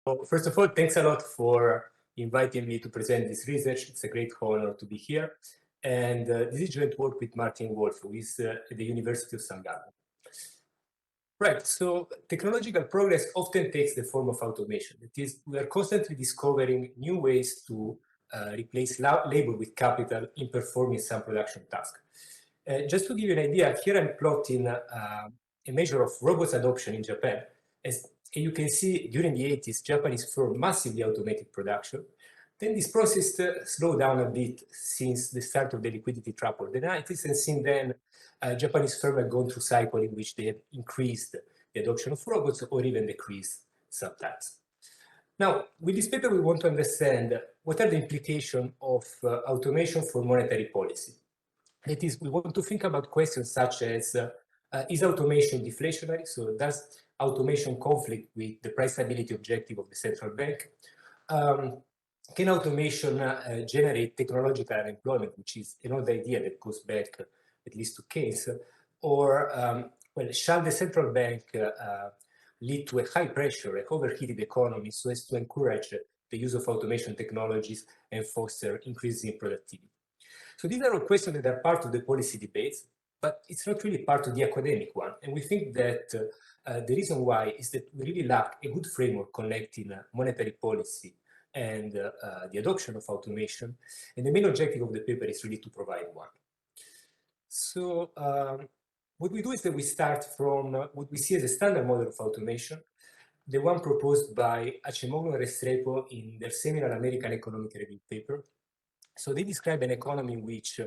So first of all, thanks a lot for inviting me to present this research. It's a great honor to be here. And this is joint work with Martin Wolf, who is at the University of St. Gallen. Right, so technological progress often takes the form of automation. That is, we are constantly discovering new ways to replace labor with capital in performing some production task. Just to give you an idea, here I'm plotting a measure of robots adoption in Japan. As you can see, during the 80s, Japanese firms massively automated production. Then this process slowed down a bit since the start of the liquidity trap of the 90s, and since then, Japanese firms have gone through cycles in which they have increased the adoption of robots or even decreased sometimes. Now, with this paper, we want to understand what are the implications of automation for monetary policy. That is, we want to think about questions such as, is automation deflationary? So does automation conflict with the price stability objective of the central bank? Can automation generate technological unemployment, which is another idea that goes back at least to Keynes? Or, well, shall the central bank lead to a high pressure, a overheated economy so as to encourage the use of automation technologies and foster increasing productivity? So these are all questions that are part of the policy debates, but it's not really part of the academic one. And we think that the reason why is that we really lack a good framework connecting monetary policy and the adoption of automation. And the main objective of the paper is really to provide one. So what we do is that we start from what we see as a standard model of automation, the one proposed by Acemoglu and Restrepo in their seminal American Economic Review paper. So they describe an economy in which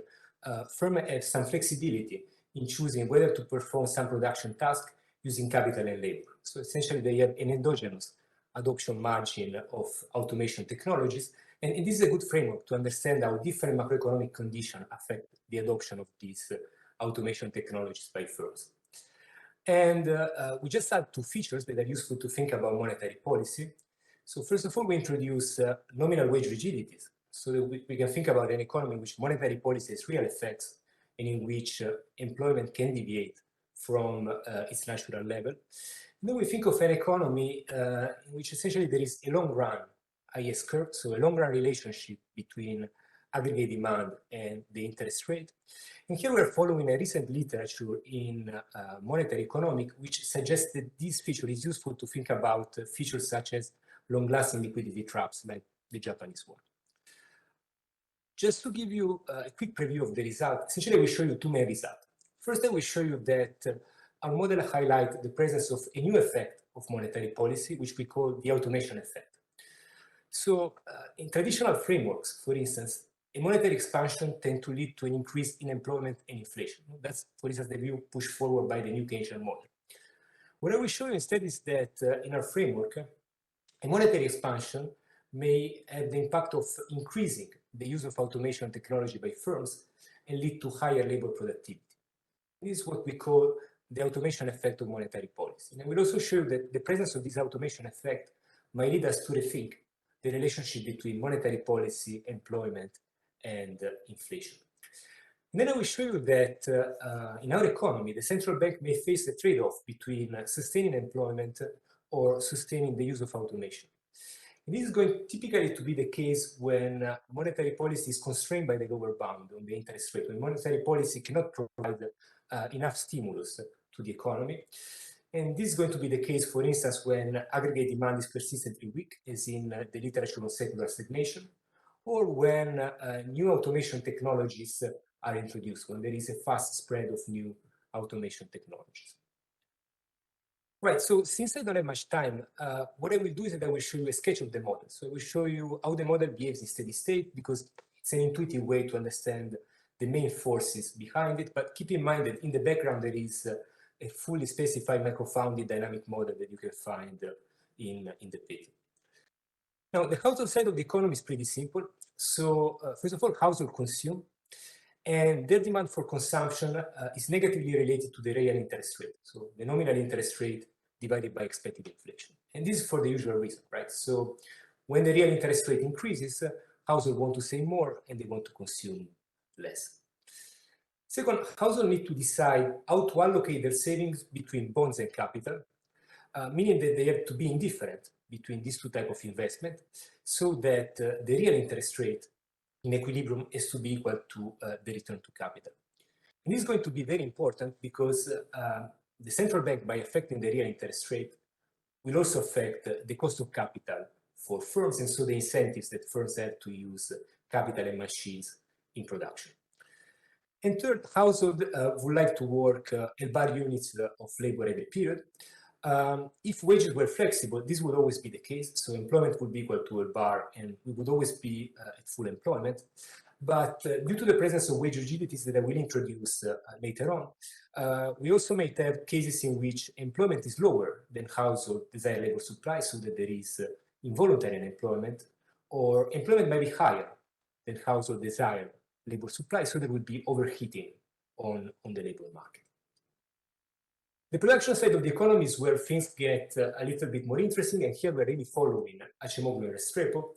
firms have some flexibility in choosing whether to perform some production task using capital and labor. So essentially, they have an endogenous adoption margin of automation technologies. And this is a good framework to understand how different macroeconomic conditions affect the adoption of these automation technologies by firms. And we just add two features that are useful to think about monetary policy. So first of all, we introduce nominal wage rigidities, so that we can think about an economy in which monetary policy has real effects and in which employment can deviate from its natural level. And then we think of an economy in which essentially there is a long run IS curve, so a long run relationship between aggregate demand and the interest rate. And here we're following a recent literature in monetary economics, which suggests that this feature is useful to think about features such as long-lasting liquidity traps like the Japanese one. Just to give you a quick preview of the result, essentially we show you two main results. First, I will show you that our model highlights the presence of a new effect of monetary policy, which we call the automation effect. So in traditional frameworks, for instance, a monetary expansion tends to lead to an increase in employment and inflation. That's, for instance, the view pushed forward by the new Keynesian model. What I will show you instead is that in our framework, a monetary expansion may have the impact of increasing the use of automation technology by firms and lead to higher labor productivity. This is what we call the automation effect of monetary policy. And we'll also show you that the presence of this automation effect might lead us to rethink the relationship between monetary policy, employment, and inflation. And then I will show you that in our economy, the central bank may face a trade-off between sustaining employment or sustaining the use of automation. And this is going typically to be the case when monetary policy is constrained by the lower bound on the interest rate, when monetary policy cannot provide enough stimulus to the economy. And this is going to be the case, for instance, when aggregate demand is persistently weak, as in the literature on secular stagnation, or when new automation technologies are introduced, when there is a fast spread of new automation technologies. Right, so since I don't have much time, what I will do is that I will show you a sketch of the model. So I will show you how the model behaves in steady state, because it's an intuitive way to understand the main forces behind it. But keep in mind that in the background, there is a fully specified macro-founded dynamic model that you can find in the paper. Now, the household side of the economy is pretty simple. So first of all, households consume, and their demand for consumption is negatively related to the real interest rate. So the nominal interest rate divided by expected inflation. And this is for the usual reason, right? So when the real interest rate increases, households want to save more and they want to consume less. Second, households need to decide how to allocate their savings between bonds and capital. meaning that they have to be indifferent between these two types of investment so that the real interest rate in equilibrium has to be equal to the return to capital. And this is going to be very important because the central bank, by affecting the real interest rate, will also affect the cost of capital for firms, and so the incentives that firms have to use capital and machines in production. And third, household would like to work at bar units of labor every period. If wages were flexible, this would always be the case. So employment would be equal to a bar, and we would always be at full employment. But due to the presence of wage rigidities that I will introduce later on, we also may have cases in which employment is lower than household desired labor supply, so that there is involuntary unemployment, or employment might be higher than household desired labor supply, so there would be overheating on the labor market. The production side of the economy is where things get a little bit more interesting, and here we're really following Acemoglu and Restrepo.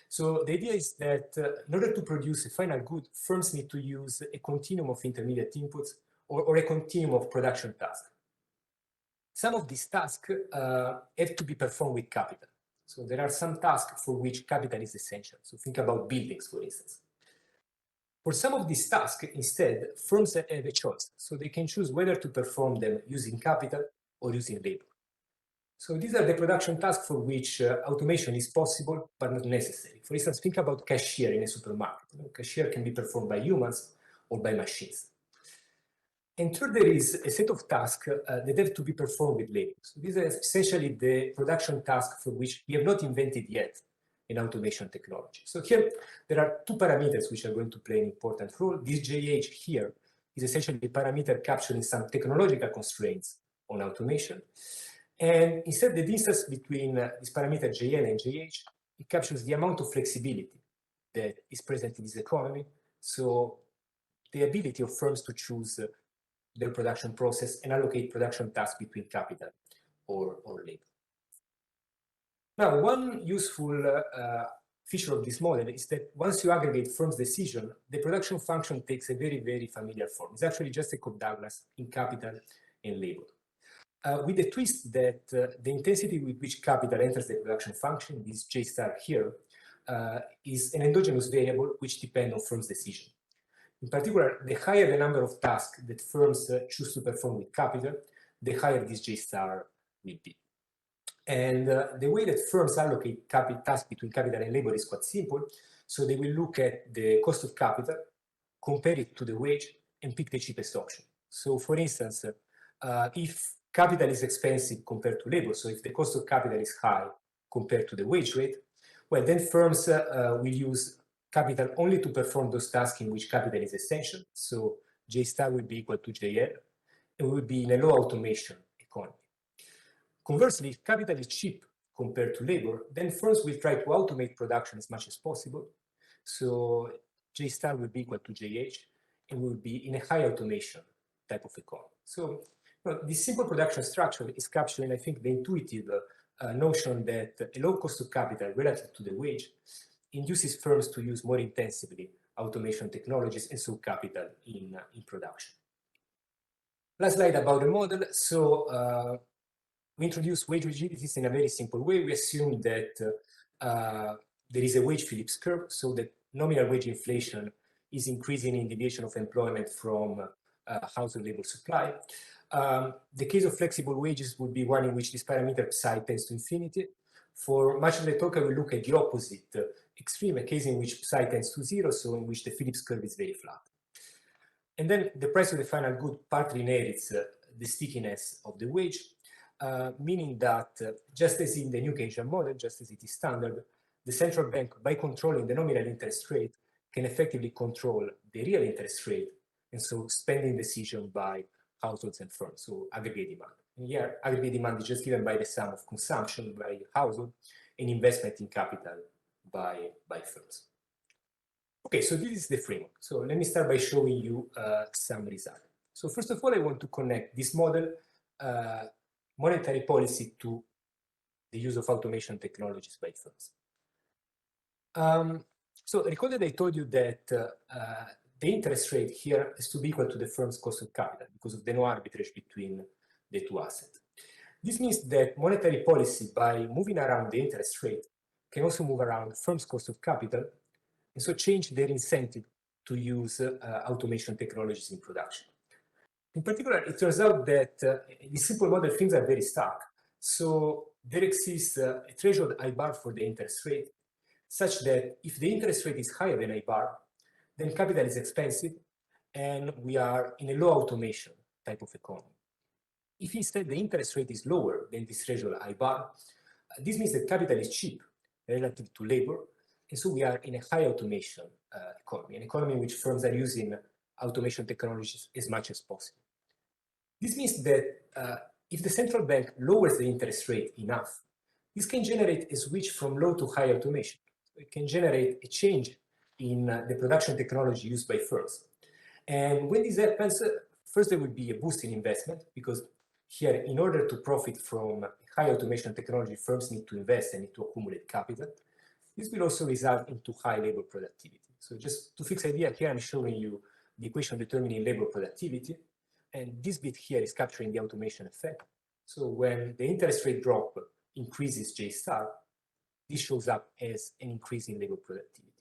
So the idea is that in order to produce a final good, firms need to use a continuum of intermediate inputs or a continuum of production tasks. Some of these tasks have to be performed with capital. So there are some tasks for which capital is essential. So think about buildings, for instance. For some of these tasks, instead, firms have a choice. So they can choose whether to perform them using capital or using labor. So these are the production tasks for which automation is possible, but not necessary. For instance, think about cashier in a supermarket. Cashier can be performed by humans or by machines. And third, there is a set of tasks that have to be performed with labor. So these are essentially the production tasks for which we have not invented yet in automation technology. So here, there are two parameters which are going to play an important role. This JH here is essentially a parameter capturing some technological constraints on automation. And instead, the distance between this parameter JN and JH, it captures the amount of flexibility that is present in this economy. So the ability of firms to choose their production process and allocate production tasks between capital or labor. Now, one useful feature of this model is that once you aggregate firms' decision, the production function takes a very, very familiar form. It's actually just a Cobb-Douglas in capital and labor. With the twist that the intensity with which capital enters the production function, this J star here, is an endogenous variable which depends on firms' decision. In particular, the higher the number of tasks that firms choose to perform with capital, the higher this J star will be. And the way that firms allocate tasks between capital and labor is quite simple. So they will look at the cost of capital, compare it to the wage, and pick the cheapest option. So for instance, if capital is expensive compared to labor, so if the cost of capital is high compared to the wage rate, well, then firms will use capital only to perform those tasks in which capital is essential. So J star will be equal to JL, and we will be in a low automation economy. Conversely, if capital is cheap compared to labor, then firms will try to automate production as much as possible. So J star will be equal to JH, and we will be in a high automation type of economy. So this simple production structure is capturing, I think, the intuitive notion that a low cost of capital relative to the wage induces firms to use more intensively automation technologies and so capital in production. Last slide about the model. So we introduce wage rigidities in a very simple way. We assume that there is a wage Phillips curve, so that nominal wage inflation is increasing in deviation of employment from household labor supply. The case of flexible wages would be one in which this parameter psi tends to infinity. For much of the talk, I will look at the opposite extreme, a case in which psi tends to zero, so in which the Phillips curve is very flat. And then the price of the final good partly inherits the stickiness of the wage, meaning that just as in the new Keynesian model, just as it is standard, the central bank, by controlling the nominal interest rate, can effectively control the real interest rate, and so spending decision by households and firms, so aggregate demand. And here, aggregate demand is just given by the sum of consumption by household and investment in capital by firms. Okay, so this is the framework. So let me start by showing you some results. So first of all, I want to connect this model, monetary policy, to the use of automation technologies by firms. So recall that I told you that the interest rate here is to be equal to the firm's cost of capital because of the no arbitrage between the two assets. This means that monetary policy, by moving around the interest rate, can also move around firms' cost of capital, and so change their incentive to use automation technologies in production. In particular, it turns out that in this simple model, things are very stark. So there exists a threshold I bar for the interest rate, such that if the interest rate is higher than I bar, then capital is expensive, and we are in a low automation type of economy. If instead the interest rate is lower than this threshold I bar, this means that capital is cheap relative to labor, and so we are in a high automation economy, an economy in which firms are using automation technologies as much as possible. This means that if the central bank lowers the interest rate enough, this can generate a switch from low to high automation. It can generate a change in the production technology used by firms. And when this happens, first there will be a boost in investment, because here, in order to profit from high automation technology, firms need to invest and need to accumulate capital. This will also result into high labor productivity. So just to fix the idea, here I'm showing you the equation determining labor productivity. And this bit here is capturing the automation effect. So when the interest rate drop increases J star, this shows up as an increase in labor productivity.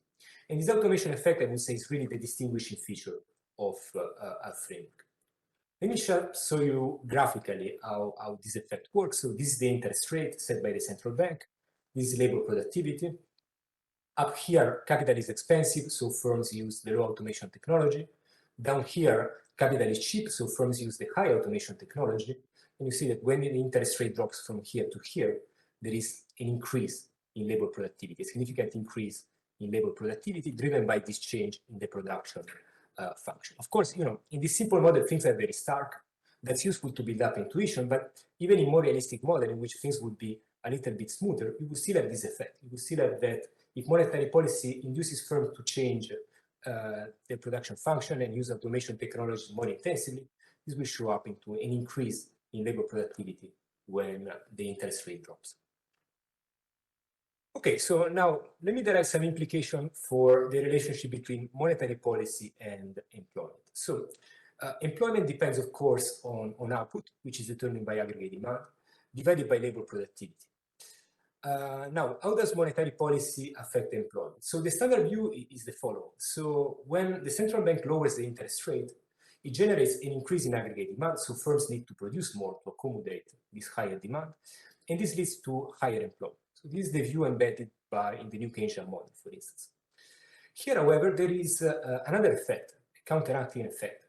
And this automation effect, I would say, is really the distinguishing feature of our framework. Let me show you graphically how this effect works. So this is the interest rate set by the central bank. This is labor productivity. Up here, capital is expensive, so firms use the low automation technology. Down here, capital is cheap, so firms use the high automation technology. And you see that when the interest rate drops from here to here, there is an increase in labor productivity, a significant increase in labor productivity driven by this change in the production function. Of course, in this simple model, things are very stark. That's useful to build up intuition, but even in more realistic model in which things would be a little bit smoother, you will still have this effect. You will still have that if monetary policy induces firms to change their production function and use automation technologies more intensively, this will show up into an increase in labor productivity when the interest rate drops. Okay, so now let me derive some implication for the relationship between monetary policy and employment. So employment depends, of course, on output, which is determined by aggregate demand, divided by labor productivity. Now, how does monetary policy affect employment? So the standard view is the following. So when the central bank lowers the interest rate, it generates an increase in aggregate demand, so firms need to produce more to accommodate this higher demand, and this leads to higher employment. So this is the view embedded in the new Keynesian model, for instance. Here, however, there is another effect, a counteracting effect,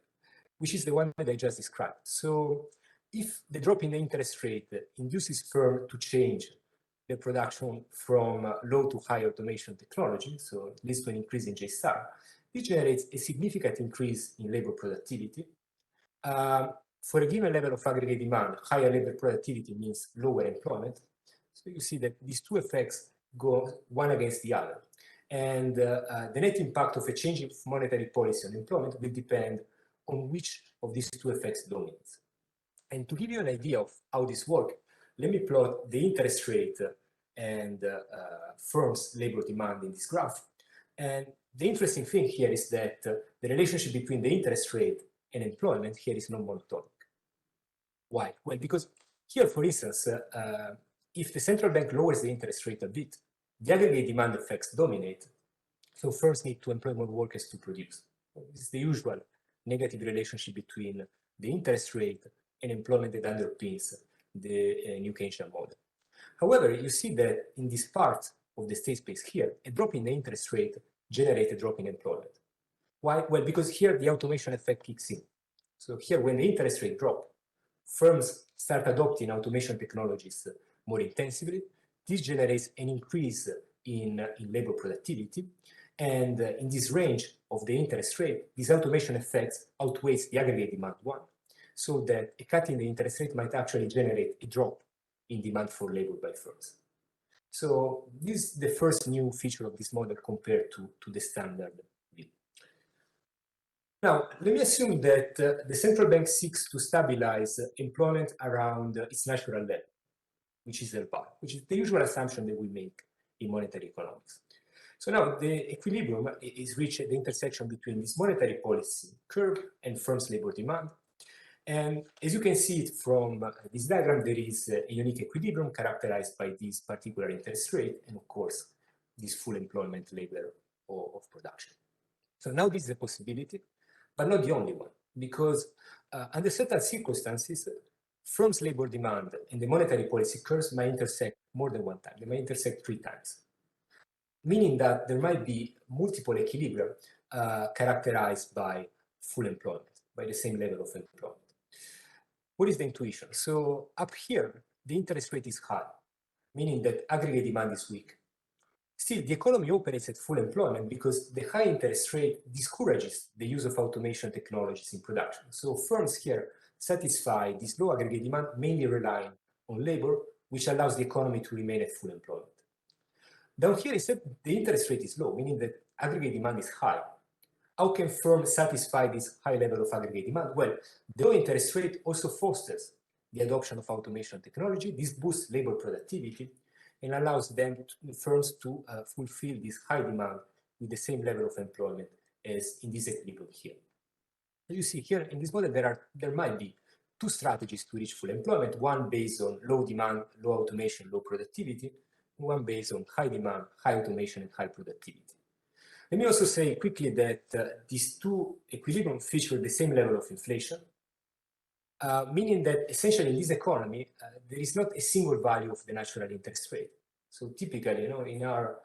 which is the one that I just described. So if the drop in the interest rate induces firms to change the production from low to high automation technology, so it leads to an increase in J star, this generates a significant increase in labor productivity. For a given level of aggregate demand, higher labor productivity means lower employment. So you see that these two effects go one against the other. And the net impact of a change in monetary policy on employment will depend on which of these two effects dominates. And to give you an idea of how this works, let me plot the interest rate and firms' labor demand in this graph. And the interesting thing here is that the relationship between the interest rate and employment here is non-monotonic. Why? Well, because here, for instance, if the central bank lowers the interest rate a bit, the aggregate demand effects dominate, so firms need to employ more workers to produce. This is the usual negative relationship between the interest rate and employment that underpins the new Keynesian model. However, you see that in this part of the state space here, a drop in the interest rate generates a drop in employment. Why? Well, because here the automation effect kicks in. So here, when the interest rate drops, firms start adopting automation technologies more intensively. This generates an increase in labor productivity. And in this range of the interest rate, this automation effect outweighs the aggregate demand one, so that a cut in the interest rate might actually generate a drop in demand for labor by firms. So this is the first new feature of this model compared to the standard view. Now, let me assume that the central bank seeks to stabilize employment around its natural level, which is L bar, which is the usual assumption that we make in monetary economics. So now the equilibrium is reached at the intersection between this monetary policy curve and firms' labor demand. And as you can see it from this diagram, there is a unique equilibrium characterized by this particular interest rate and, of course, this full employment level of production. So now this is a possibility, but not the only one, because under certain circumstances, firms' labor demand and the monetary policy curves might intersect more than one time. They might intersect 3 times, meaning that there might be multiple equilibria characterized by full employment, by the same level of employment. What is the intuition? So up here, the interest rate is high, meaning that aggregate demand is weak. Still, the economy operates at full employment because the high interest rate discourages the use of automation technologies in production. So firms here satisfy this low aggregate demand, mainly relying on labor, which allows the economy to remain at full employment. Down here, instead, the interest rate is low, meaning that aggregate demand is high. How can firms satisfy this high level of aggregate demand? Well, the low interest rate also fosters the adoption of automation technology. This boosts labor productivity and allows firms to fulfill this high demand with the same level of employment as in this equilibrium here. As you see here, in this model, there might be 2 strategies to reach full employment, one based on low demand, low automation, low productivity, and one based on high demand, high automation, and high productivity. Let me also say quickly that these 2 equilibriums feature the same level of inflation, meaning that essentially in this economy, there is not a single value of the natural interest rate. So typically, in our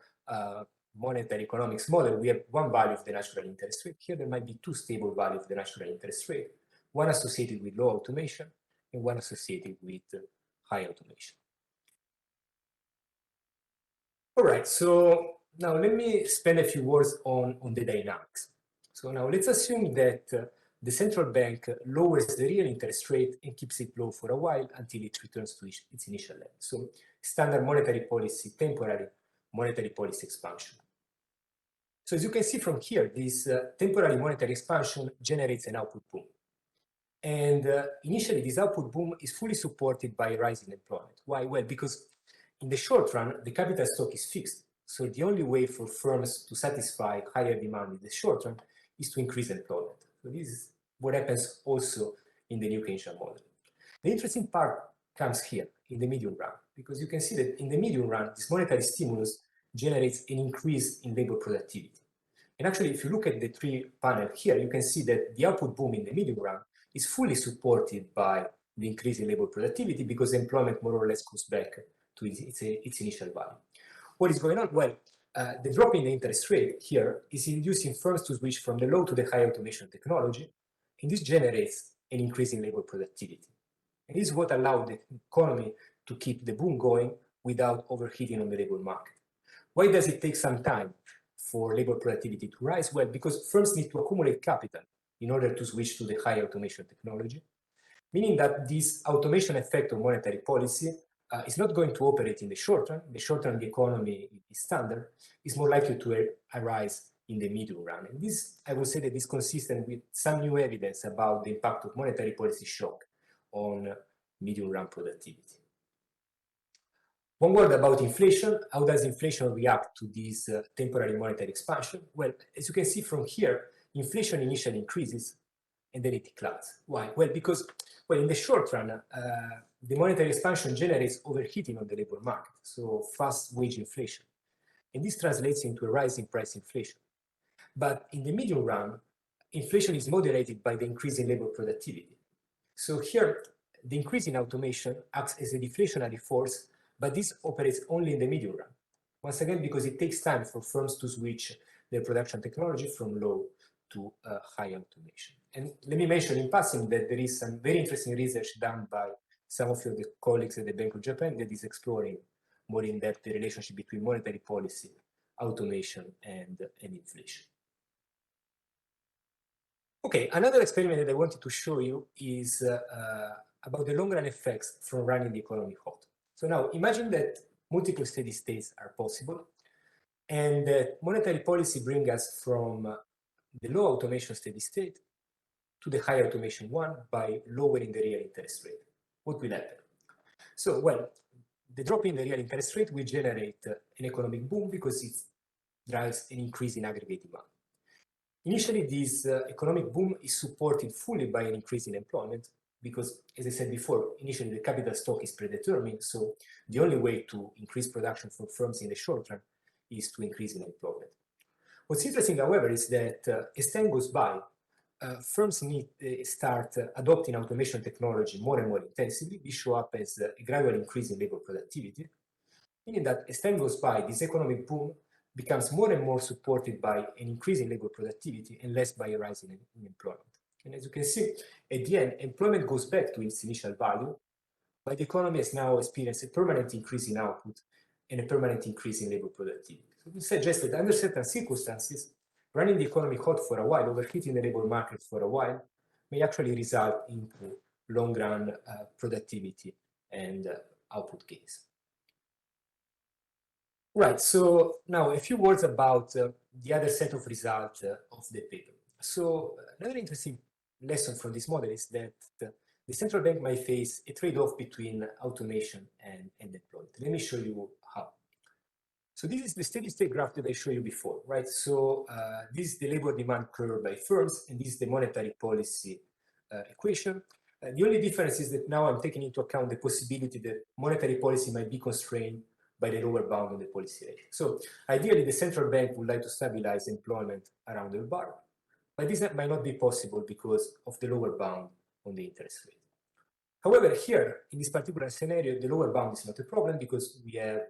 monetary economics model, we have one value of the natural interest rate. Here, there might be 2 stable values of the natural interest rate, one associated with low automation and one associated with high automation. All right, so now let me spend a few words on the dynamics. So now let's assume that the central bank lowers the real interest rate and keeps it low for a while until it returns to its initial level. So standard monetary policy, temporary monetary policy expansion. So as you can see from here, this temporary monetary expansion generates an output boom. And initially, this output boom is fully supported by rising employment. Why? Well, because in the short run, the capital stock is fixed. So the only way for firms to satisfy higher demand in the short run is to increase employment. So this is what happens also in the new Keynesian model. The interesting part comes here in the medium run, because you can see that in the medium run, this monetary stimulus generates an increase in labor productivity. And actually, if you look at the 3 panel here, you can see that the output boom in the medium run is fully supported by the increase in labor productivity because employment more or less goes back to its initial value. What is going on? Well, the drop in the interest rate here is inducing firms to switch from the low to the high automation technology, and this generates an increase in labor productivity. And this is what allowed the economy to keep the boom going without overheating on the labor market. Why does it take some time for labor productivity to rise? Well, because firms need to accumulate capital in order to switch to the high automation technology, meaning that this automation effect of monetary policy is not going to operate in the short run. The short run, the economy is standard, is more likely to arise in the medium run. And this, I would say that is consistent with some new evidence about the impact of monetary policy shock on medium run productivity. One word about inflation. How does inflation react to this temporary monetary expansion? Well, as you can see from here, inflation initially increases and then it declines. Why? Well, because in the short run, the monetary expansion generates overheating on the labor market, so fast wage inflation. And this translates into a rise in price inflation. But in the medium run, inflation is moderated by the increase in labor productivity. So here, the increase in automation acts as a deflationary force, but this operates only in the medium run. Once again, because it takes time for firms to switch their production technology from low to high automation. And let me mention in passing that there is some very interesting research done by some of the colleagues at the Bank of Japan that is exploring more in depth the relationship between monetary policy, automation, and inflation. Okay, another experiment that I wanted to show you is about the long-run effects from running the economy hot. So now imagine that multiple steady states are possible and that monetary policy brings us from the low automation steady state to the high automation one by lowering the real interest rate. What will happen? So, well, the drop in the real interest rate will generate an economic boom because it drives an increase in aggregate demand. Initially, this economic boom is supported fully by an increase in employment, because, as I said before, initially the capital stock is predetermined, so the only way to increase production for firms in the short term is to increase in employment. What's interesting, however, is that as time goes by, firms start adopting automation technology more and more intensively. This shows up as a gradual increase in labor productivity, meaning that as time goes by, this economic boom becomes more and more supported by an increase in labor productivity and less by a rise in employment. And as you can see, at the end, employment goes back to its initial value, but the economy has now experienced a permanent increase in output and a permanent increase in labor productivity. So this suggests that under certain circumstances, running the economy hot for a while, overheating the labor market for a while, may actually result into long-run productivity and output gains. Right, so now a few words about the other set of results of the paper. So another interesting lesson from this model is that the central bank might face a trade-off between automation and employment. Let me show you how. So this is the steady state graph that I showed you before, right? So this is the labor demand curve by firms, and this is the monetary policy equation. The only difference is that now I'm taking into account the possibility that monetary policy might be constrained by the lower bound of the policy rate. So ideally, the central bank would like to stabilize employment around the bar, but this might not be possible because of the lower bound on the interest rate. However, here, in this particular scenario, the lower bound is not a problem because we have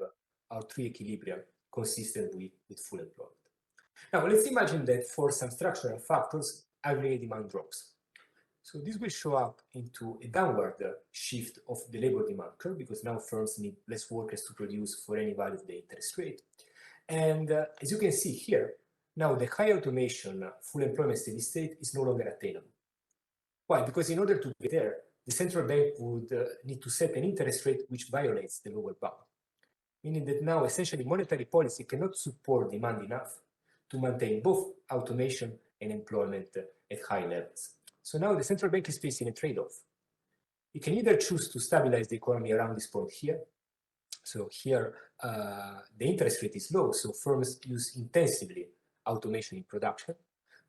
our three equilibrium consistent with full employment. Now, let's imagine that for some structural factors, aggregate demand drops. So this will show up into a downward shift of the labor demand curve because now firms need less workers to produce for any value of the interest rate. And as you can see here, now the high automation full employment steady state is no longer attainable. Why? Because in order to get there, the central bank would need to set an interest rate which violates the lower bound, meaning that now essentially monetary policy cannot support demand enough to maintain both automation and employment at high levels. So now the central bank is facing a trade-off. It can either choose to stabilize the economy around this point here. So here, the interest rate is low, so firms use intensively automation in production,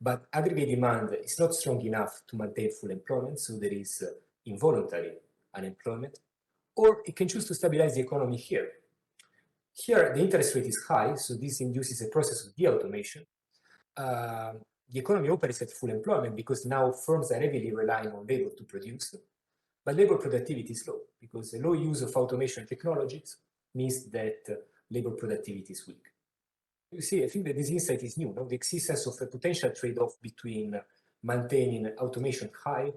but aggregate demand is not strong enough to maintain full employment, so there is involuntary unemployment. Or it can choose to stabilize the economy here. Here, the interest rate is high, so this induces a process of de-automation. The economy operates at full employment because now firms are heavily relying on labor to produce, but labor productivity is low because the low use of automation technologies means that labor productivity is weak. You see, I think that this insight is new, no? The existence of a potential trade-off between maintaining automation high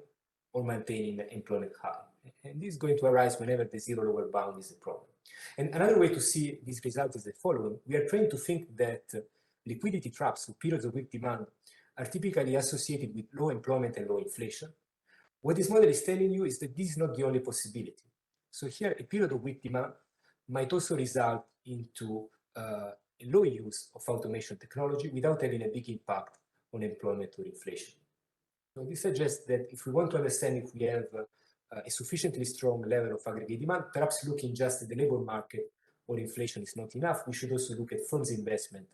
or maintaining employment high. And this is going to arise whenever the zero lower bound is a problem. And another way to see this result is the following. We are trained to think that liquidity traps or periods of weak demand are typically associated with low employment and low inflation. What this model is telling you is that this is not the only possibility. So here, a period of weak demand might also result into a low use of automation technology without having a big impact on employment or inflation. So this suggests that if we want to understand if we have a sufficiently strong level of aggregate demand, perhaps looking just at the labor market or inflation is not enough. We should also look at firms' investment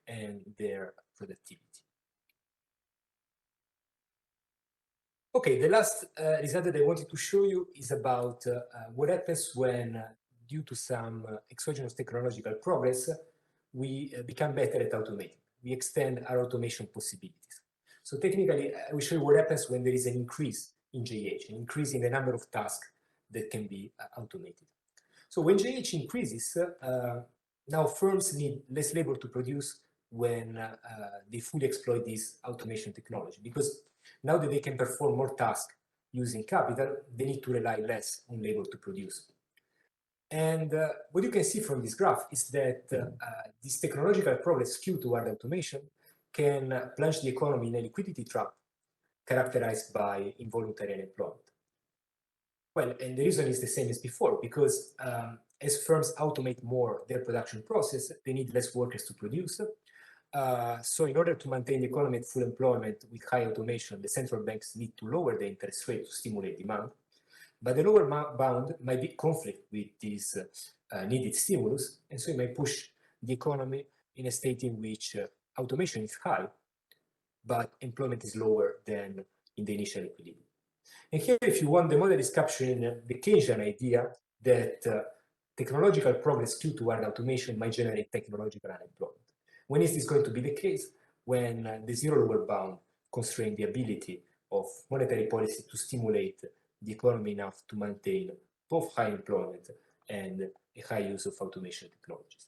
and their productivity. Okay, the last result that I wanted to show you is about what happens when, due to some exogenous technological progress, we become better at automating. We extend our automation possibilities. So technically, I will show you what happens when there is an increase in JH, an increase in the number of tasks that can be automated. So when JH increases, now firms need less labor to produce when they fully exploit this automation technology, because now that they can perform more tasks using capital, they need to rely less on labor to produce. And what you can see from this graph is that this technological progress skewed toward automation can plunge the economy in a liquidity trap characterized by involuntary unemployment. Well, and the reason is the same as before, because as firms automate more their production process, they need less workers to produce. So in order to maintain the economy at full employment with high automation, the central banks need to lower the interest rate to stimulate demand. But the lower bound might be conflict with this needed stimulus, and so it might push the economy in a state in which automation is high, but employment is lower than in the initial equilibrium. And here, if you want, the model is capturing the Keynesian idea that technological progress due toward automation might generate technological unemployment. When is this going to be the case? When the zero lower bound constrains the ability of monetary policy to stimulate the economy enough to maintain both high employment and a high use of automation technologies.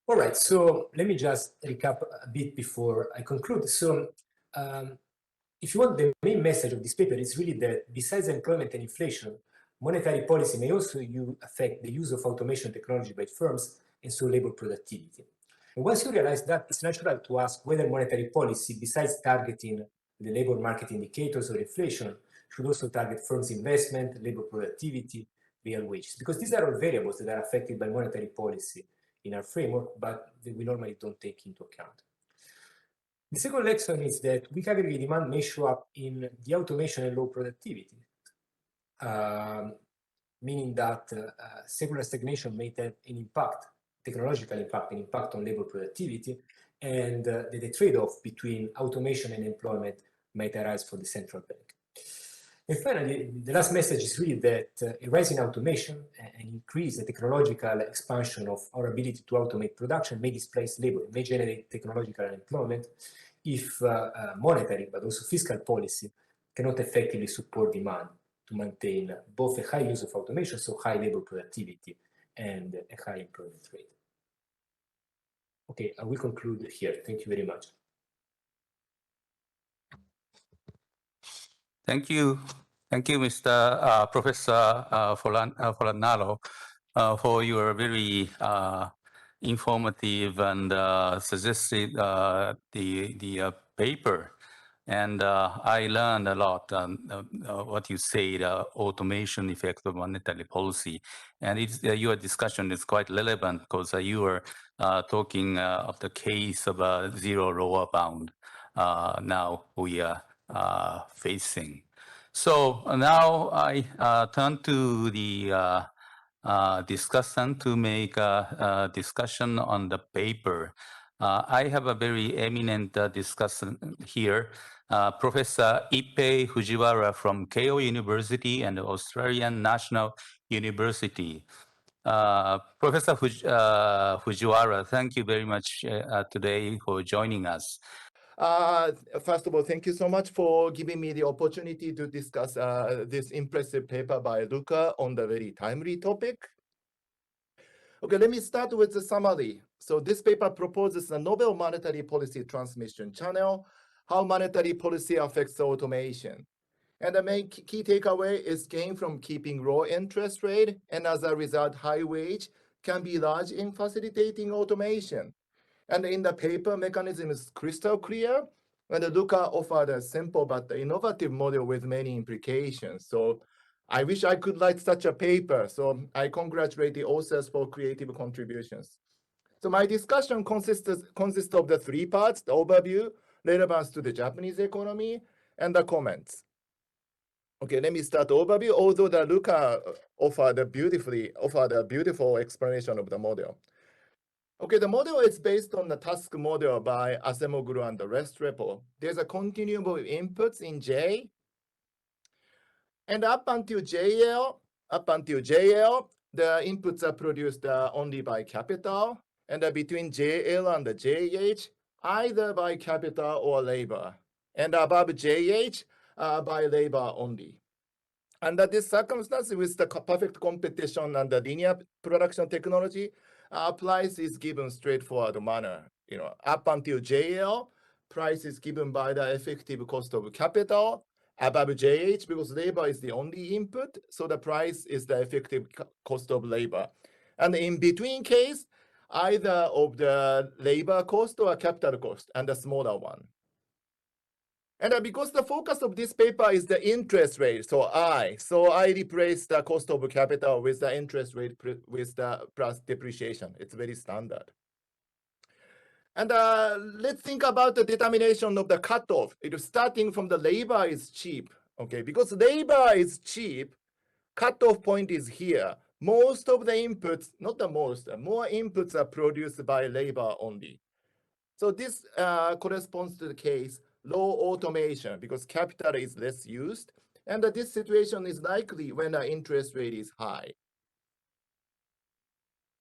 All right, so let me just recap a bit before I conclude. So if you want, the main message of this paper is really that besides employment and inflation, monetary policy may also affect the use of automation technology by firms and so labor productivity. And once you realize that, it's natural to ask whether monetary policy, besides targeting the labor market indicators or inflation, should also target firms' investment, labor productivity, real wages, because these are all variables that are affected by monetary policy in our framework, but that we normally don't take into account. The second lesson is that weak aggregate demand may show up in the automation and low productivity, meaning that secular stagnation may have an impact, technological impact, an impact on labor productivity, and the trade-off between automation and employment might arise for the central bank. And finally, the last message is really that a rise in automation and increase the technological expansion of our ability to automate production may displace labor, may generate technological unemployment if monetary but also fiscal policy cannot effectively support demand to maintain both a high use of automation, so high labor productivity, and a high employment rate. Okay, I will conclude here. Thank you very much. Thank you, Mr. Professor Fornaro, for your very informative and suggested the paper. And I learned a lot what you say, the automation effect of monetary policy. And your discussion is quite relevant because you were talking of the case of a zero lower bound. Now we are facing. So now I turn to the discussant to make a discussion on the paper. I have a very eminent discussant here, Professor Ippei Fujiwara from Keio University and the Australian National University. Professor Fujiwara, thank you very much today for joining us. First of all, thank you so much for giving me the opportunity to discuss this impressive paper by Luca on the very timely topic. Okay, let me start with the summary. So this paper proposes a novel monetary policy transmission channel, how monetary policy affects automation. And the main key takeaway is gain from keeping low interest rate, and as a result, high wage can be large in facilitating automation. And in the paper, mechanism is crystal clear, and Luca offered a simple but innovative model with many implications. So I wish I could write such a paper, so I congratulate the authors for creative contributions. So my discussion consists of the three parts: the overview, relevance to the Japanese economy, and the comments. Okay, let me start the overview, although the Luca offered a beautiful explanation of the model. Okay, the model is based on the task model by Acemoglu and the Restrepo. There's a continuum of inputs in J. And up until JL, the inputs are produced only by capital. And between JL and the JH, either by capital or labor. And above JH, by labor only. Under this circumstance, with the perfect competition and the linear production technology, price is given straightforward manner. You know, up until JL, price is given by the effective cost of capital. Above JH, because labor is the only input, so the price is the effective cost of labor. And in between case, either of the labor cost or capital cost, and the smaller one. And because the focus of this paper is the interest rate, so I replace the cost of capital with the interest rate with the plus depreciation. It's very standard. And let's think about the determination of the cutoff. It is starting from the labor is cheap, okay? Because labor is cheap, cutoff point is here. Most of the inputs, not the most, more inputs are produced by labor only. So this corresponds to the case low automation because capital is less used. And this situation is likely when the interest rate is high.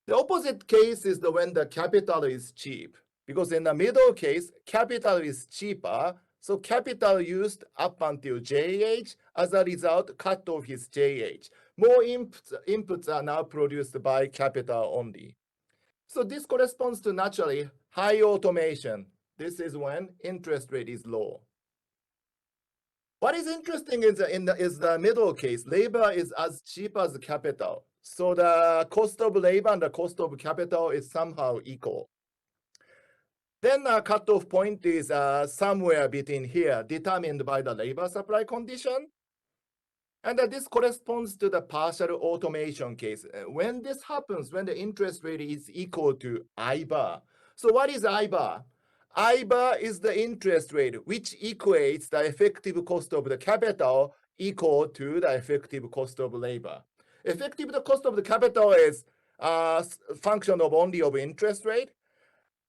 The opposite case is when the capital is cheap, because in the middle case, capital is cheaper, so capital used up until JH, as a result, cutoff is JH. More inputs are now produced by capital only. So this corresponds to naturally high automation. This is when interest rate is low. What is interesting is the middle case. Labor is as cheap as capital. So the cost of labor and the cost of capital is somehow equal. Then the cutoff point is somewhere between here, determined by the labor supply condition. And this corresponds to the partial automation case. When this happens, when the interest rate is equal to I bar. So what is I bar? I bar is the interest rate, which equates the effective cost of the capital equal to the effective cost of labor. Effective cost of the capital is a function of only of interest rate.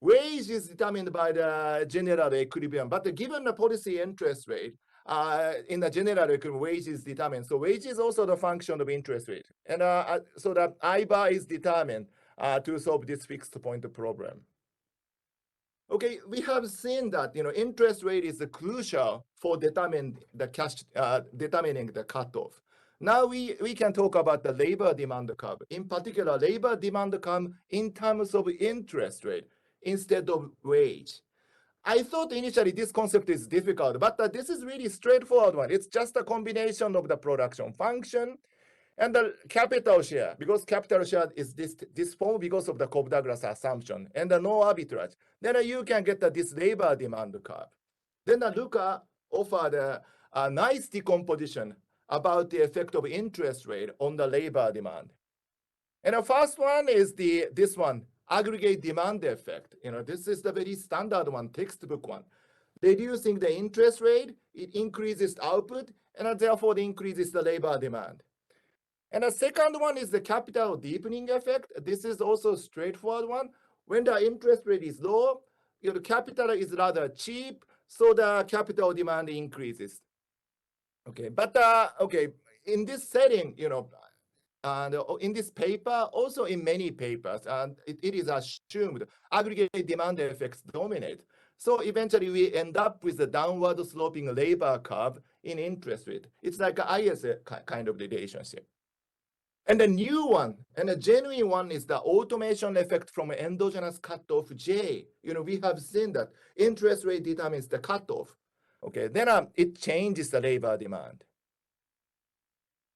Wage is determined by the general equilibrium, but given the policy interest rate, in the general equilibrium, wage is determined. So wage is also the function of interest rate. And so that I bar is determined to solve this fixed point problem. Okay, we have seen that interest rate is crucial for determining the cutoff. Now we can talk about the labor demand curve. In particular, labor demand curve in terms of interest rate instead of wage. I thought initially this concept is difficult, but this is really straightforward one. It's just a combination of the production function and the capital share, because capital share is this form because of the Cobb-Douglas assumption and the no arbitrage. Then you can get this labor demand curve. Then Luca offered a nice decomposition about the effect of interest rate on the labor demand. And the first one is this one, aggregate demand effect. This is the very standard one, textbook one. Reducing the interest rate, it increases output, and therefore it increases the labor demand. And the second one is the capital deepening effect. This is also a straightforward one. When the interest rate is low, the capital is rather cheap, so the capital demand increases. Okay, but in this setting, and in this paper, also in many papers, and it is assumed aggregate demand effects dominate. So eventually we end up with a downward sloping labor curve in interest rate. It's like an IS kind of relationship. And the new one, and a genuine one, is the automation effect from endogenous cutoff J. We have seen that interest rate determines the cutoff. Okay, then it changes the labor demand.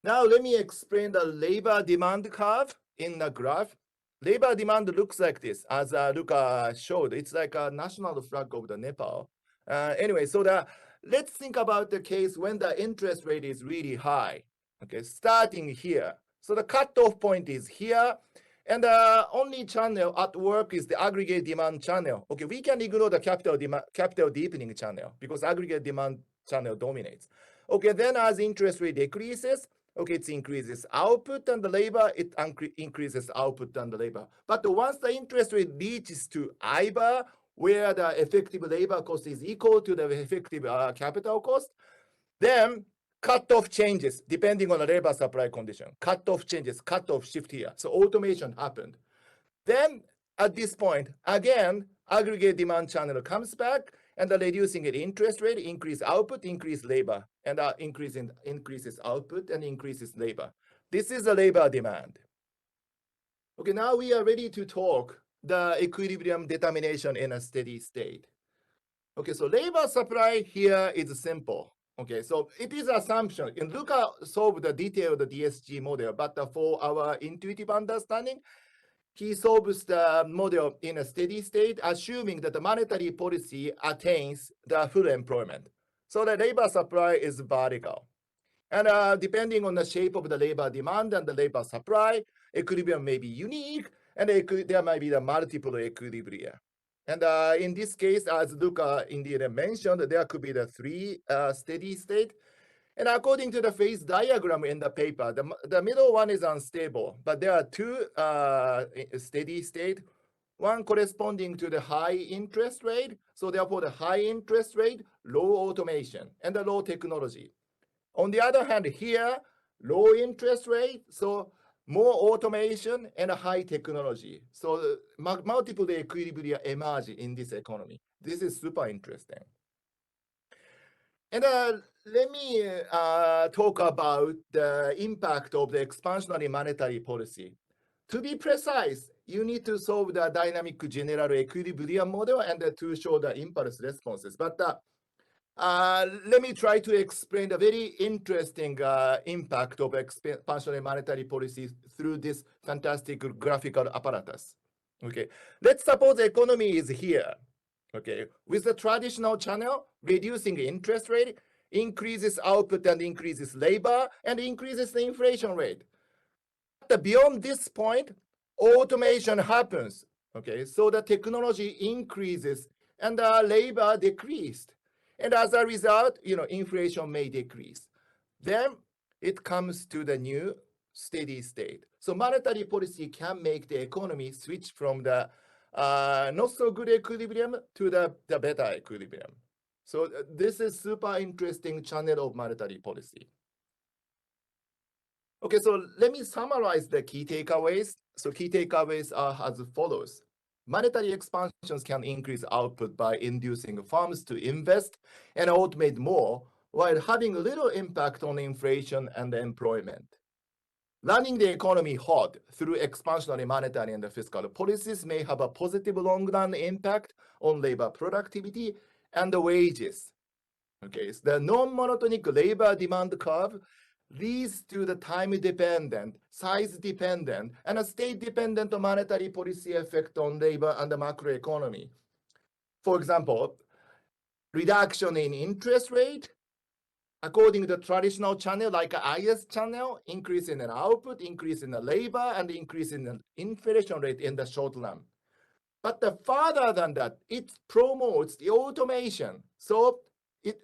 Now let me explain the labor demand curve in the graph. Labor demand looks like this, as Luca showed. It's like a national flag of the Nepal. Anyway, so let's think about the case when the interest rate is really high. Okay, starting here. So the cutoff point is here, and the only channel at work is the aggregate demand channel. Okay, we can ignore the capital deepening channel because aggregate demand channel dominates. Okay, then as interest rate decreases, okay, it increases output and the labor, it increases output and the labor. But once the interest rate reaches to I bar, where the effective labor cost is equal to the effective capital cost, then cutoff changes depending on the labor supply condition. Cutoff changes, cutoff shift here. So automation happened. Then at this point, again, aggregate demand channel comes back, and the reducing the interest rate, increase output, increase labor, and increases output and increases labor. This is the labor demand. Okay, now we are ready to talk the equilibrium determination in a steady state. Okay, so labor supply here is simple. Okay, so it is assumption. And Luca solved the detailed DSG model, but for our intuitive understanding, he solves the model in a steady state, assuming that the monetary policy attains the full employment. So the labor supply is vertical. And depending on the shape of the labor demand and the labor supply, equilibrium may be unique, and there might be the multiple equilibria. And in this case, as Luca indeed mentioned, there could be the 3 steady state. And according to the phase diagram in the paper, the middle one is unstable, but there are 2 steady state. one corresponding to the high interest rate. So therefore, the high interest rate, low automation, and the low technology. On the other hand, here, low interest rate, so more automation and a high technology. So multiple equilibria emerge in this economy. This is super interesting. And let me talk about the impact of the expansionary monetary policy. To be precise, you need to solve the dynamic general equilibrium model and to show the impulse responses. But let me try to explain the very interesting impact of expansionary monetary policy through this fantastic graphical apparatus. Okay, let's suppose the economy is here. Okay, with the traditional channel, reducing interest rate increases output and increases labor and increases the inflation rate. But beyond this point, automation happens. Okay, so the technology increases and the labor decreased. And as a result, inflation may decrease. Then it comes to the new steady state. So monetary policy can make the economy switch from the not so good equilibrium to the better equilibrium. So this is super interesting channel of monetary policy. Okay, so let me summarize the key takeaways. So key takeaways are as follows. Monetary expansions can increase output by inducing firms to invest and automate more while having little impact on inflation and employment. Running the economy hot through expansionary monetary and fiscal policies may have a positive long-run impact on labor productivity and the wages. Okay, so the non-monotonic labor demand curve leads to the time-dependent, size-dependent, and a state-dependent monetary policy effect on labor and the macroeconomy. For example, reduction in interest rate, according to the traditional channel like IS channel, increase in the output, increase in the labor, and increase in the inflation rate in the short run. But further than that, it promotes the automation. So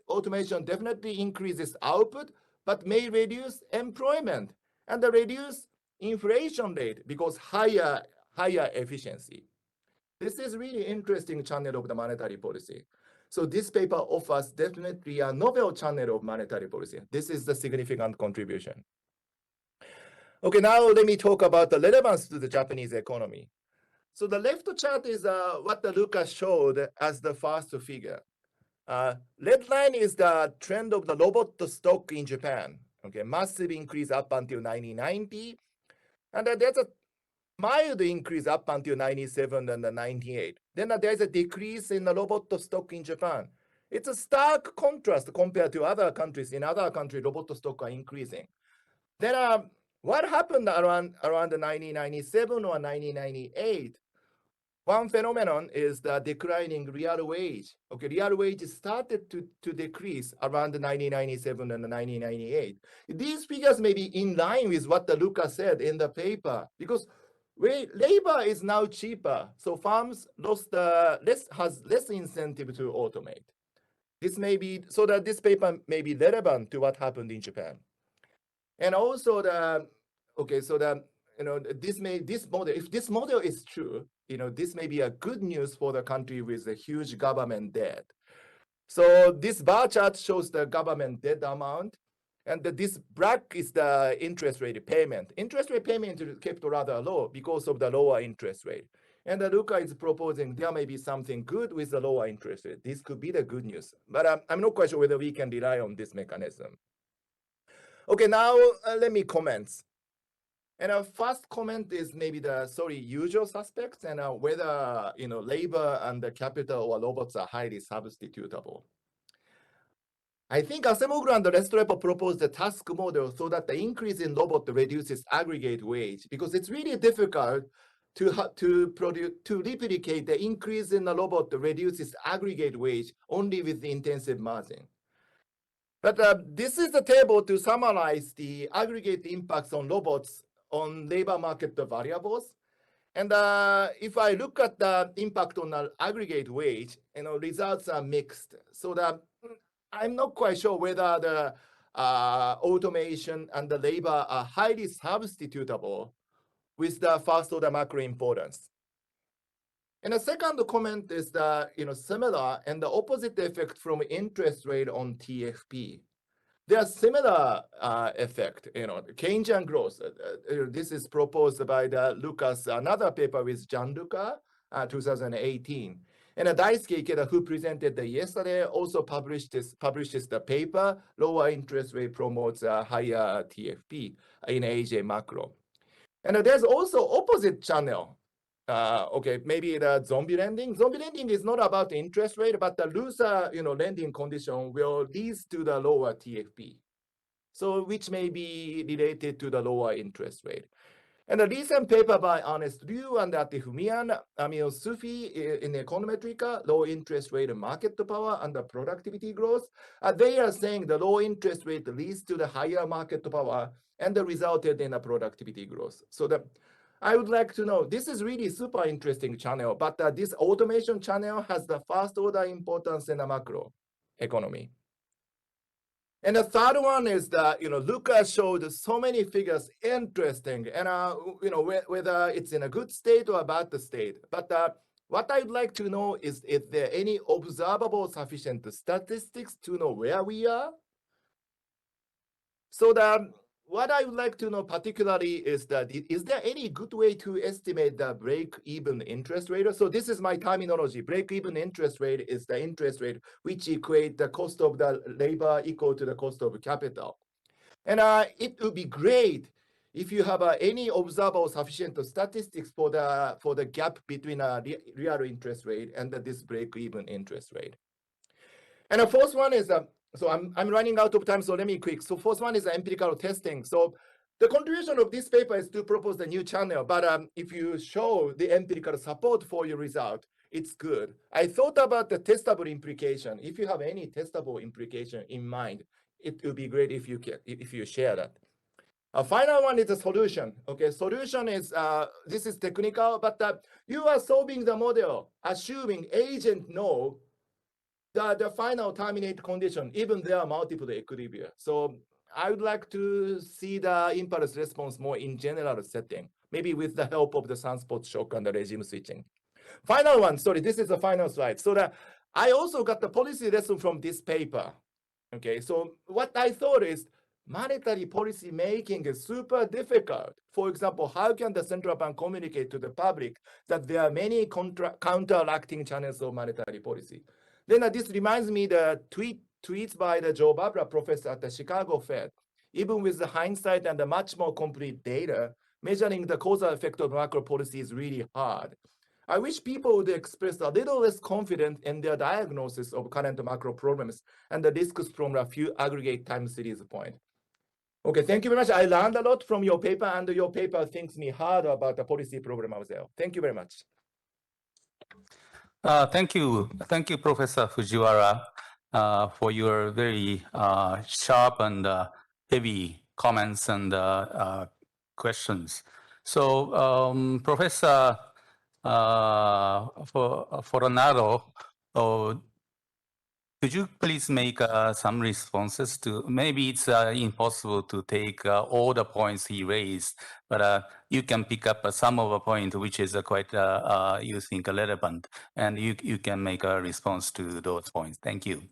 automation definitely increases output, but may reduce employment and reduce inflation rate because higher efficiency. This is really interesting channel of the monetary policy. So this paper offers definitely a novel channel of monetary policy. This is the significant contribution. Okay, now let me talk about the relevance to the Japanese economy. So the left chart is what the Luca showed as the first figure. Red line is the trend of the robot stock in Japan. Okay, massive increase up until 1990. And there's a mild increase up until 97 and 98. Then there's a decrease in the robot stock in Japan. It's a stark contrast compared to other countries. In other countries, robot stock are increasing. Then what happened around 1997 or 1998? One phenomenon is the declining real wage. Okay, real wage started to decrease around 1997 and 1998. These figures may be in line with what the Luca said in the paper because labor is now cheaper, so firms has less incentive to automate. This may be so that this paper may be relevant to what happened in Japan, and also this model, if this model is true, this may be a good news for the country with a huge government debt. So this bar chart shows the government debt amount, and this black is the interest rate payment. Interest rate payment is kept rather low because of the lower interest rate. And Luca is proposing there may be something good with the lower interest rate. This could be the good news, but I'm not quite sure whether we can rely on this mechanism. Okay, now let me comment. And our first comment is maybe the usual suspects and whether labor and the capital or robots are highly substitutable. I think Acemoglu and Restrepo proposed the task model so that the increase in robot reduces aggregate wage because it's really difficult to replicate the increase in the robot reduces aggregate wage only with the intensive margin. But this is the table to summarize the aggregate impacts on robots on labor market variables. And if I look at the impact on the aggregate wage, results are mixed. So that I'm not quite sure whether the automation and the labor are highly substitutable with the first order macro importance. And the second comment is that, similar and the opposite effect from interest rate on TFP. There are similar effect, Keynesian growth. This is proposed by the Lucas, another paper with Gianluca, 2018. And Daisuke Ikeda, who presented yesterday, also publishes the paper, lower interest rate promotes higher TFP in AJ macro. And there's also opposite channel. Okay, maybe the zombie lending. Zombie lending is not about the interest rate, but the looser, lending condition will lead to the lower TFP. So which may be related to the lower interest rate. And a recent paper by Ernest Liu and Fumian, Amil Sufi in Econometrica, low interest rate market power and the productivity growth. They are saying the low interest rate leads to the higher market power and resulted in a productivity growth. So I would like to know, this is really super interesting channel, but this automation channel has the first order importance in the macro economy. And the third one is that, Luca showed so many figures, interesting, and, whether it's in a good state or a bad state. But what I'd like to know is there any observable sufficient statistics to know where we are? So that what I would like to know particularly is that, is there any good way to estimate the break-even interest rate? So this is my terminology. Break-even interest rate is the interest rate which equate the cost of the labor equal to the cost of capital. And it would be great if you have any observable sufficient statistics for the gap between real interest rate and this break-even interest rate. And the fourth one is so I'm running out of time, so let me quick. So first one is empirical testing. So the contribution of this paper is to propose the new channel, but if you show the empirical support for your result, it's good. I thought about the testable implication. If you have any testable implication in mind, it would be great if you share that. A final one is a solution. Okay, solution is, this is technical, but you are solving the model, assuming agent know the final terminate condition, even there are multiple equilibria. So I would like to see the impulse response more in general setting, maybe with the help of the sunspot shock and the regime switching. Final one, sorry, this is the final slide. So I also got the policy lesson from this paper. Okay, so what I thought is monetary policy making is super difficult. For example, how can the central bank communicate to the public that there are many counteracting channels of monetary policy? Then this reminds me the tweets by the Joe Barbara professor at the Chicago Fed. Even with the hindsight and the much more complete data, measuring the causal effect of macro policy is really hard. I wish people would express a little less confidence in their diagnosis of current macro problems and the risks from a few aggregate time series points. Okay, thank you very much. I learned a lot from your paper, and your paper thinks me hard about the policy problem as well. Thank you very much. Thank you, Professor Fujiwara, for your very sharp and heavy comments and questions. So, Professor Fornaro, could you please make some responses to, maybe it's impossible to take all the points he raised, but you can pick up some of the point which is quite, you think, relevant, and you can make a response to those points. Thank you.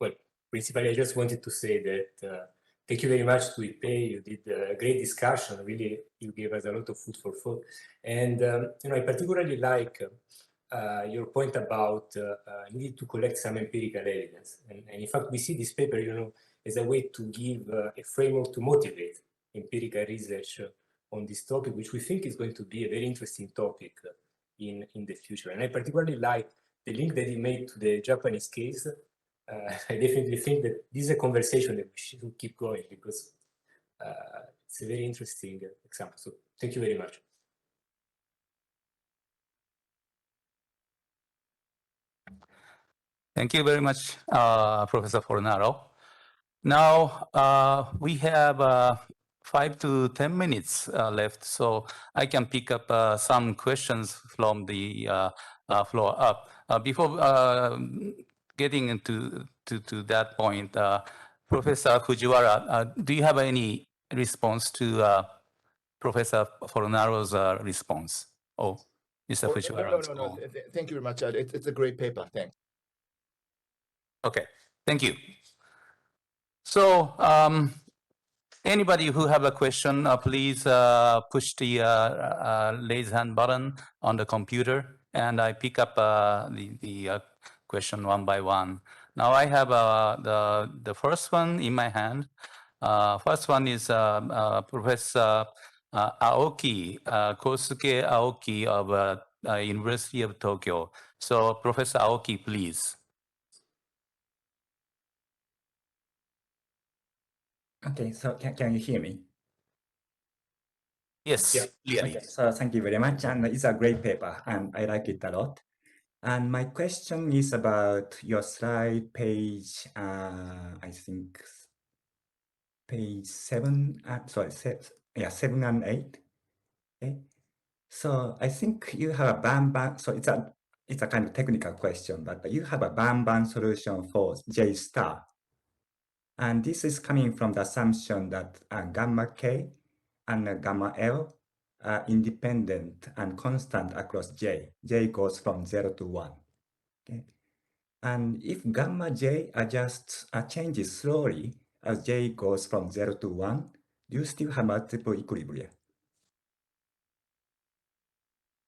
Well, principally, I just wanted to say that thank you very much to Ippei. You did a great discussion. Really, you gave us a lot of food for thought. And I particularly like your point about needing to collect some empirical evidence. And in fact, we see this paper, as a way to give a framework to motivate empirical research on this topic, which we think is going to be a very interesting topic in the future. And I particularly like the link that he made to the Japanese case. I definitely think that this is a conversation that we should keep going, because it's a very interesting example. So thank you very much. Thank you very much, Professor Fornaro. Now, we have 5 to 10 minutes left, so I can pick up some questions from the floor up. Before getting into that point, Professor Fujiwara, do you have any response to Professor Fornaro's response? Oh, Mr. Fujiwara. No. Thank you very much. It's a great paper. Thanks. Okay, thank you. So, anybody who have a question, please push the raise hand button on the computer, and I pick up the question one by one. Now I have the first one in my hand. First one is Professor Aoki, Kosuke Aoki of University of Tokyo. So, Professor Aoki, please. Okay, so can you hear me? Yes, Yeah. clearly. Okay, so thank you very much, and it's a great paper, and I like it a lot. And my question is about your slide page, I think page 7, sorry, 7 and 8. Okay, so I think you have a Banban, so it's a kind of technical question, but you have a Banban solution for J star. And this is coming from the assumption that gamma K and gamma L are independent and constant across J. J goes from 0 to 1. Okay? And if gamma J changes slowly as J goes from 0 to 1, do you still have multiple equilibria?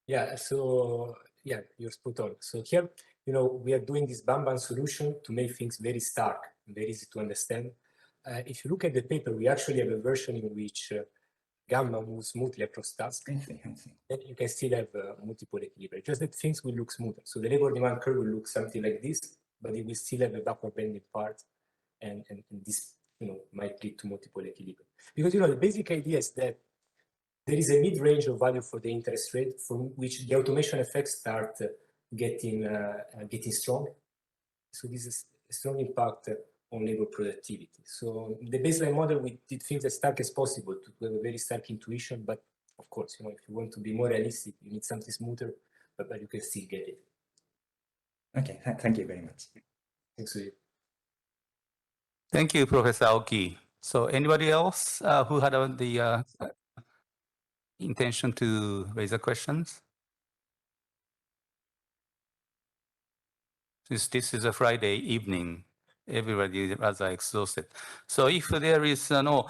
Yeah, so yeah, you're spot on. So here, we are doing this Banban solution to make things very stark, very easy to understand. If you look at the paper, we actually have a version in which gamma moves smoothly across tasks. I see. Then you can still have multiple equilibria, just that things will look smoother. So the labor demand curve will look something like this, but it will still have a backward bending part, and this might lead to multiple equilibria. Because the basic idea is that there is a mid-range of value for the interest rate from which the automation effects start getting strong. So this is a strong impact on labor productivity. So the baseline model, we did things as stark as possible to have a very stark intuition, but of course, if you want to be more realistic, you need something smoother, but you can still get it. Okay, thank you very much. Thanks to you. Thank you, Professor Aoki. So anybody else who had the intention to raise a questions? Since this is a Friday evening, everybody is rather exhausted. So if there is no,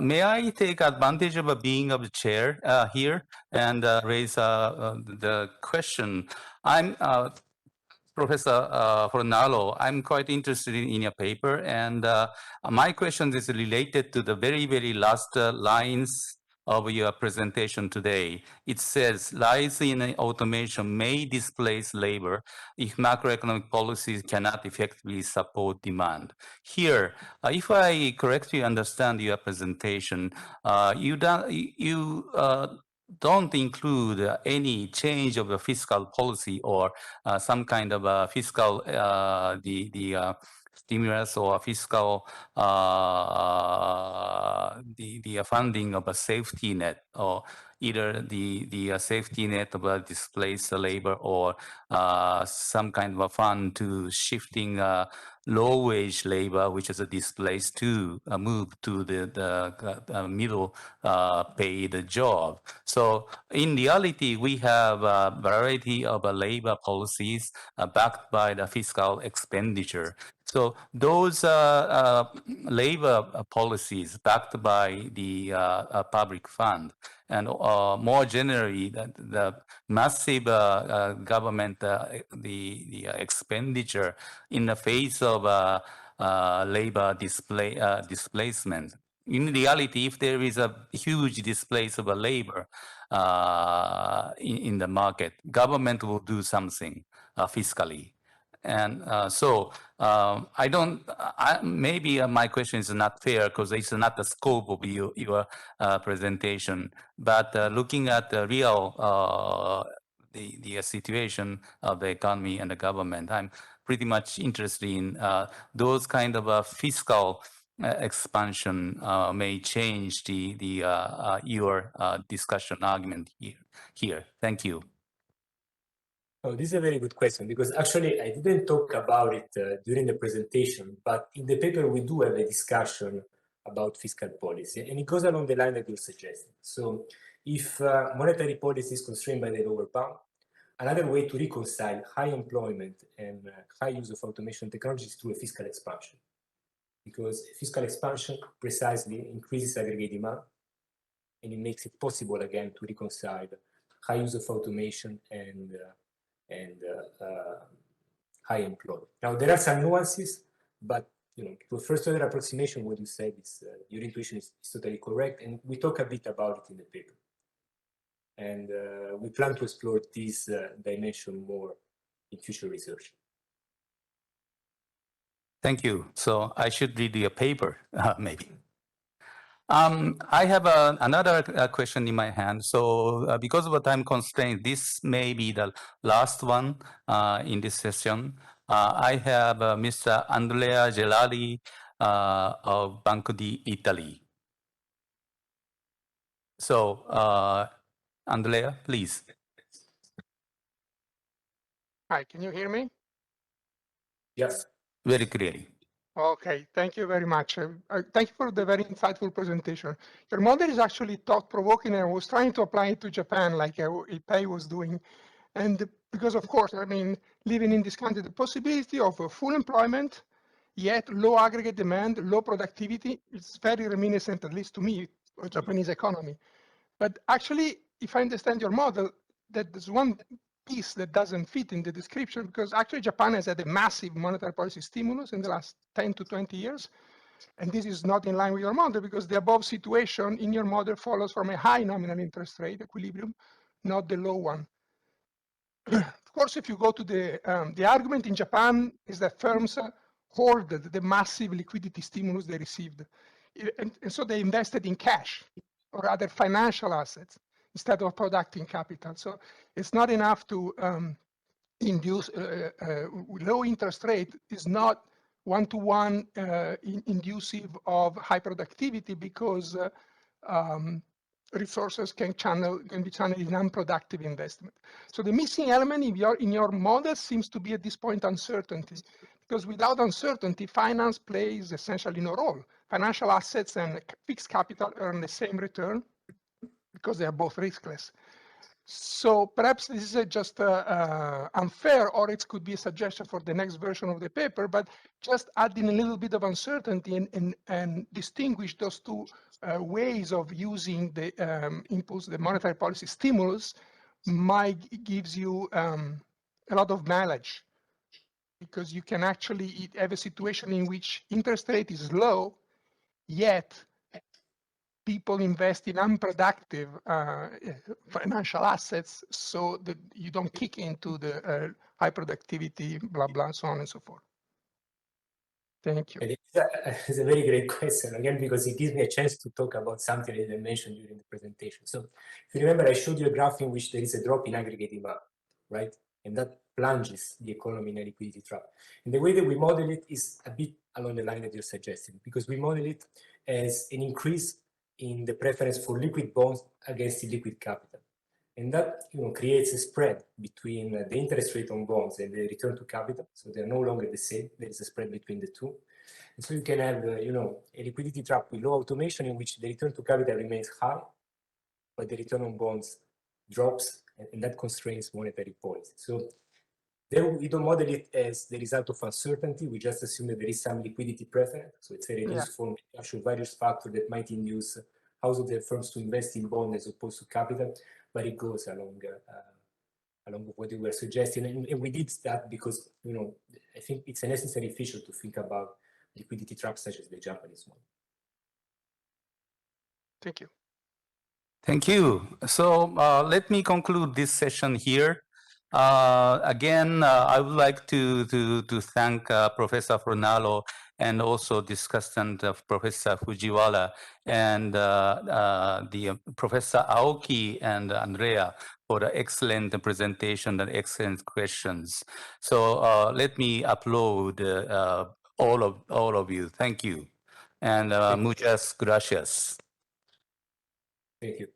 may I take advantage of being of the chair here and raise the question? I'm Professor Fornaro, I'm quite interested in your paper, and my question is related to the very, very last lines of your presentation today. It says, rise in automation may displace labor if macroeconomic policies cannot effectively support demand. Here, if I correctly understand your presentation, you don't include any change of the fiscal policy or some kind of fiscal stimulus or fiscal the funding of a safety net, or either the safety net of a displaced labor, or some kind of a fund to shifting low wage labor, which is a displaced, to move to the middle paid job. So in reality, we have a variety of labor policies backed by the fiscal expenditure. So those labor policies backed by the public fund, and more generally, the massive government the expenditure in the face of labor displacement. In reality, if there is a huge displacement of labor in the market, government will do something fiscally. And maybe my question is not fair because it's not the scope of your presentation, but looking at the real the situation of the economy and the government, I'm pretty much interested in those kind of fiscal expansion may change your discussion argument here. Thank you. Oh, this is a very good question, because actually I didn't talk about it during the presentation, but in the paper we do have a discussion about fiscal policy, and it goes along the line that you're suggesting. So if monetary policy is constrained by the lower bound, another way to reconcile high employment and high use of automation technology is through a fiscal expansion. Because fiscal expansion precisely increases aggregate demand, and it makes it possible again to reconcile high use of automation and high employment. Now there are some nuances, but to a first order approximation, what you said is your intuition is totally correct, and we talk a bit about it in the paper. And we plan to explore this dimension more in future research. Thank you. So I should read your paper, maybe. I have another question in my hand. So because of the time constraint, this may be the last one in this session. I have Mr. Andrea Gelali of Banco d'Italy. So Andrea, please. Hi, can you hear me? Yes. Very clearly. Okay, thank you very much. Thank you for the very insightful presentation. Your model is actually thought-provoking, and I was trying to apply it to Japan like Ippei was doing. And because, of course, I mean, living in this country, the possibility of full employment, yet low aggregate demand, low productivity, it's very reminiscent, at least to me, of Japanese economy. But actually, if I understand your model, that there's one piece that doesn't fit in the description, because actually Japan has had a massive monetary policy stimulus in the last 10 to 20 years. And this is not in line with your model, because the above situation in your model follows from a high nominal interest rate equilibrium, not the low one. Of course, if you go to the argument in Japan is that firms hoarded the massive liquidity stimulus they received. And so they invested in cash or other financial assets instead of producing capital. So it's not enough to induce low interest rate is not one-to-one inducive of high productivity, because resources can be channeled in unproductive investment. So the missing element in your model seems to be at this point uncertainty, because without uncertainty, finance plays essentially no role. Financial assets and fixed capital earn the same return because they are both riskless. So perhaps this is just unfair, or it could be a suggestion for the next version of the paper, but just adding a little bit of uncertainty and distinguish those two ways of using the impulse, the monetary policy stimulus, gives you a lot of mileage, because you can actually have a situation in which interest rate is low, yet people invest in unproductive financial assets, so that you don't kick into the high productivity, blah, blah, so on and so forth. Thank you. It's a very great question, again, because it gives me a chance to talk about something I didn't mention during the presentation. So if you remember, I showed you a graph in which there is a drop in aggregate demand, right? And that plunges the economy in a liquidity trap. And the way that we model it is a bit along the line that you're suggesting, because we model it as an increase in the preference for liquid bonds against illiquid capital. And that creates a spread between the interest rate on bonds and the return to capital. So they're no longer the same. There is a spread between the two. And so you can have a liquidity trap with low automation in which the return to capital remains high, but the return on bonds drops, and that constrains monetary policy. So there we don't model it as the result of uncertainty. We just assume that there is some liquidity preference. So it's a reduced form of various factors that might induce household firms to invest in bonds as opposed to capital, but it goes along with what you were suggesting. And we did that because, I think it's a necessary feature to think about liquidity traps such as the Japanese one. Thank you. Thank you. So let me conclude this session here. Again, I would like to thank Professor Fornaro and also discussant Professor Fujiwara and the Professor Aoki and Andrea for the excellent presentation and excellent questions. So let me applaud all of you. Thank you. And muchas gracias. Thank you.